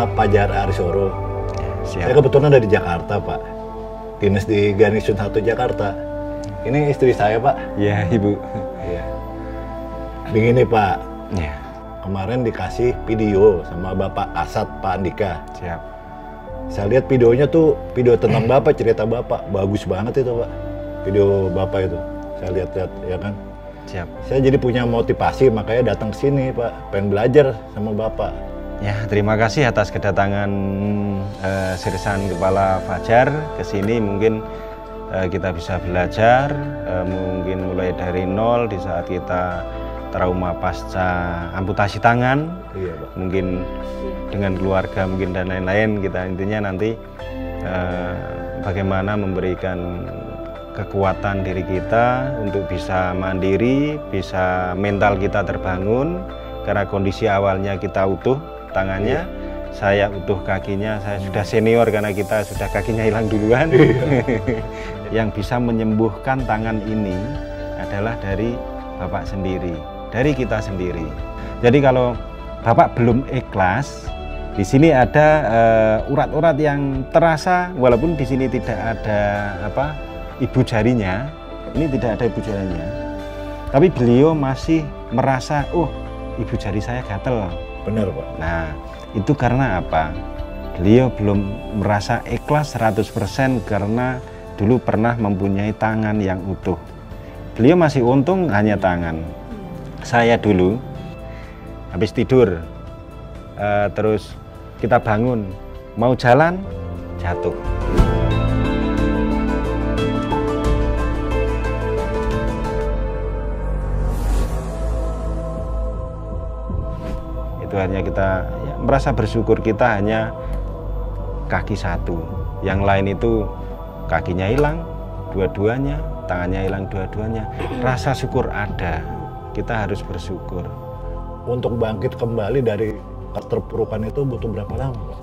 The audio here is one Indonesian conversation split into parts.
Nama Fajar Arisoro. Saya kebetulan dari Jakarta, Pak. Dinas di Garnisun 1 Jakarta. Ini istri saya, Pak. Iya, Ibu. Iya. Begini, Pak. Iya. Kemarin dikasih video sama Bapak Kasat, Pak Andika. Siap. Saya lihat videonya tuh, video tentang Bapak, cerita Bapak. Bagus banget itu, Pak. Video Bapak itu. Saya lihat-lihat, ya kan. Siap. Saya jadi punya motivasi, makanya datang ke sini, Pak. Pengen belajar sama Bapak. Ya, terima kasih atas kedatangan Sersan Kepala Fajar ke sini. Mungkin kita bisa belajar, mungkin mulai dari nol di saat kita trauma pasca amputasi tangan. Iya, Pak. Mungkin dengan keluarga mungkin dan lain-lain. Kita intinya nanti bagaimana memberikan kekuatan diri kita untuk bisa mandiri, bisa mental kita terbangun, karena kondisi awalnya kita utuh tangannya, saya utuh kakinya, saya sudah senior karena kita sudah kakinya hilang duluan. Yang bisa menyembuhkan tangan ini adalah dari Bapak sendiri, dari kita sendiri. Jadi kalau Bapak belum ikhlas, di sini ada urat-urat yang terasa, walaupun di sini tidak ada ibu jarinya, ini tidak ada ibu jarinya, tapi beliau masih merasa, oh ibu jari saya gatel. Benar, Pak. Nah, itu karena apa? Beliau belum merasa ikhlas 100% karena dulu pernah mempunyai tangan yang utuh. Beliau masih untung hanya tangan. Saya dulu habis tidur, terus kita bangun, mau jalan, jatuh. Itu hanya kita merasa bersyukur, kita hanya kaki satu, yang lain itu kakinya hilang dua-duanya, tangannya hilang dua-duanya. Rasa syukur ada, kita harus bersyukur. Untuk bangkit kembali dari keterpurukan itu butuh berapa lama, Pak?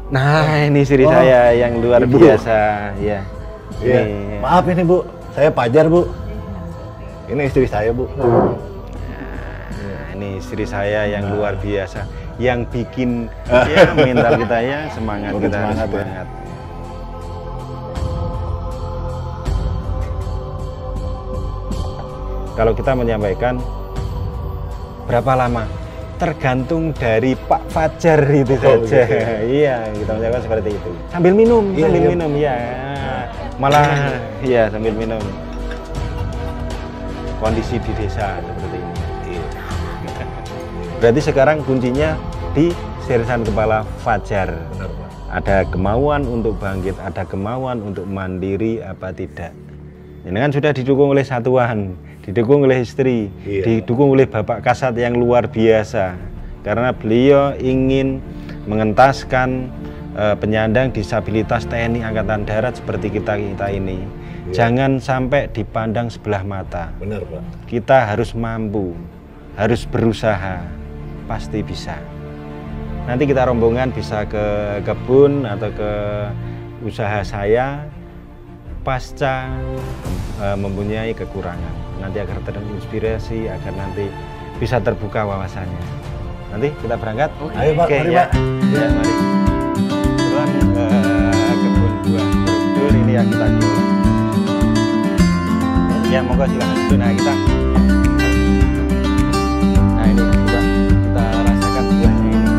Nah ini istri saya yang luar biasa, ya. Ini. Maaf ini, Bu, saya Fajar, Bu. Ini istri saya, Bu. Ini istri saya yang luar biasa, yang bikin ya mental kita ya semangat, kita semangat. Ya. Kalau kita menyampaikan berapa lama, tergantung dari Pak Fajar itu saja. Iya, kita menyampaikan seperti itu. Sambil minum, minum ya. Malah ya sambil minum. Kondisi di desa seperti ini. Berarti sekarang kuncinya di Sersan Kepala Fajar. Benar, Pak. Ada kemauan untuk bangkit, ada kemauan untuk mandiri apa tidak. Ini kan sudah didukung oleh satuan, didukung oleh istri, didukung oleh Bapak Kasat yang luar biasa. Karena beliau ingin mengentaskan penyandang disabilitas TNI Angkatan Darat seperti kita ini. Jangan sampai dipandang sebelah mata. Benar, Pak. Kita harus mampu, harus berusaha, pasti bisa. Nanti kita rombongan bisa ke kebun atau ke usaha saya pasca mempunyai kekurangan. Nanti agar terinspirasi, agar nanti bisa terbuka wawasannya. Nanti kita berangkat. Ayo, Pak. Mari, ya. Pak. Ya, mari. Kebetulan kebun buah berundur ini yang kita kelola. Ya, monggo silakan. Nah, kita. Nah, ini coba kita rasakan buahnya ini.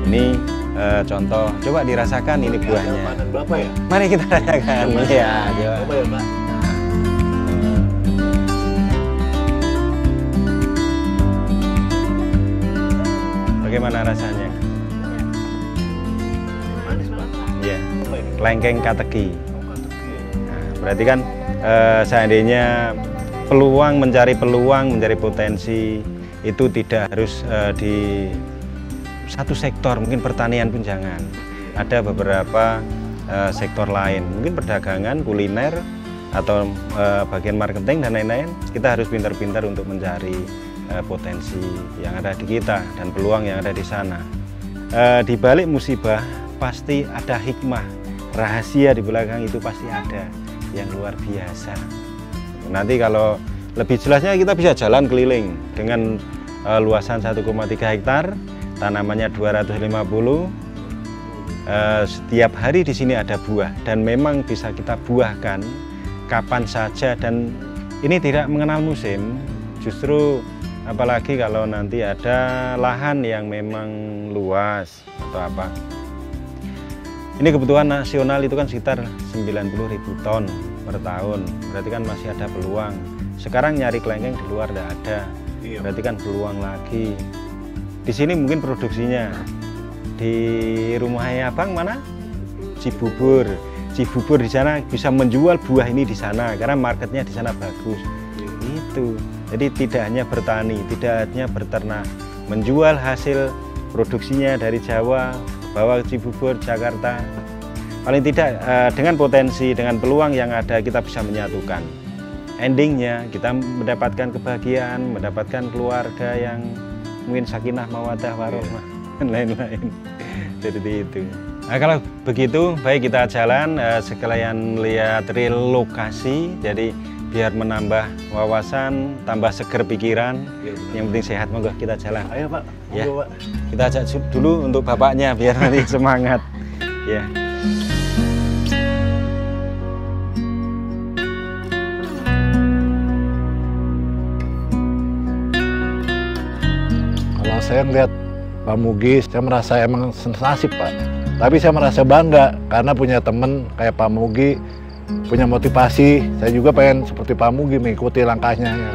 Ini contoh, coba dirasakan ini buahnya. Panen Bapak ya? Mari kita rasakan. Iya, coba. Coba ya, Pak. Bagaimana rasanya? Manis, Pak. Iya, lengkeng kateki. Nah, berarti kan seandainya peluang, mencari potensi itu tidak harus di satu sektor, mungkin pertanian pun jangan. Ada beberapa sektor lain, mungkin perdagangan, kuliner, atau bagian marketing dan lain-lain. Kita harus pintar-pintar untuk mencari potensi yang ada di kita dan peluang yang ada di sana. Di balik musibah pasti ada hikmah, rahasia di belakang itu pasti ada yang luar biasa. Nanti kalau Lebih jelasnya kita bisa jalan keliling dengan luasan 1,3 hektar, tanamannya 250. Setiap hari di sini ada buah dan memang bisa kita buahkan kapan saja dan ini tidak mengenal musim. Justru apalagi kalau nanti ada lahan yang memang luas atau apa. Ini kebutuhan nasional itu kan sekitar 90.000 ton per tahun. Berarti kan masih ada peluang. Sekarang nyari kelengkeng di luar tidak ada. Berarti kan peluang lagi. Di sini mungkin produksinya. Di rumahnya Abang mana? Cibubur. Cibubur di sana bisa menjual buah ini di sana karena marketnya di sana bagus. Itu. Jadi tidak hanya bertani, tidak hanya berternak, menjual hasil produksinya dari Jawa, bawa ke Cibubur, Jakarta. Paling tidak dengan potensi, dengan peluang yang ada kita bisa menyatukan. Endingnya kita mendapatkan kebahagiaan, mendapatkan keluarga yang mungkin sakinah, mawaddah, warohmah, dan lain-lain. Jadi itu. Nah, kalau begitu, baik kita jalan sekalian lihat relokasi. Jadi biar menambah wawasan, tambah seger pikiran. Yang penting sehat, monggo kita jalan. Ayo Pak, ya. monggo, Pak. Kita ajak dulu untuk bapaknya biar nanti semangat. Ya. Kalau saya ngeliat Pak Mugi, saya merasa emang sensasi Pak. Tapi saya merasa bangga karena punya temen kayak Pak Mugi, punya motivasi. Saya juga pengen seperti Pak Mugi mengikuti langkahnya. Ya.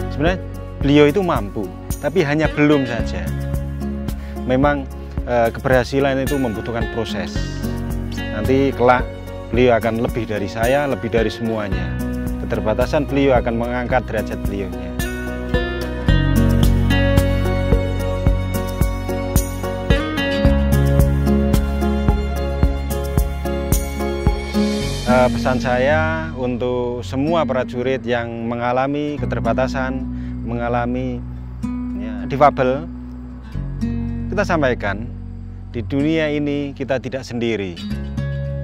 Sebenarnya beliau itu mampu, tapi hanya belum saja. Memang keberhasilan itu membutuhkan proses. Nanti kelak beliau akan lebih dari saya, lebih dari semuanya. Keterbatasan beliau akan mengangkat derajat beliaunya. Pesan saya untuk semua prajurit yang mengalami keterbatasan, mengalami difabel, kita sampaikan, di dunia ini kita tidak sendiri.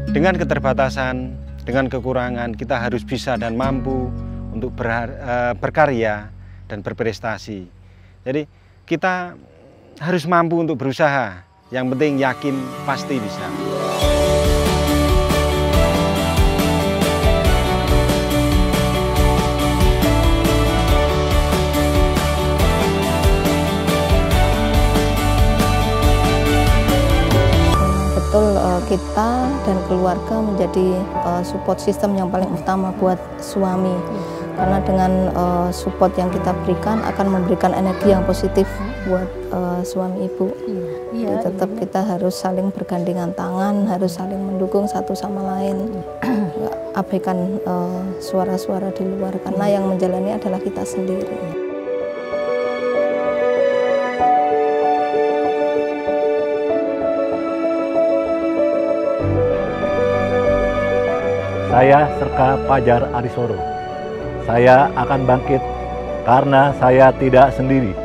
Dengan keterbatasan, dengan kekurangan, kita harus bisa dan mampu untuk berkarya dan berprestasi. Jadi kita harus mampu untuk berusaha, yang penting yakin pasti bisa. Betul, kita dan keluarga menjadi support system yang paling utama buat suami, karena dengan support yang kita berikan akan memberikan energi yang positif buat suami ibu. Jadi tetap kita harus saling bergandengan tangan, harus saling mendukung satu sama lain, nggak abaikan suara-suara di luar, karena yang menjalani adalah kita sendiri. Saya Serka Pajar Arisoro. Saya akan bangkit karena saya tidak sendiri.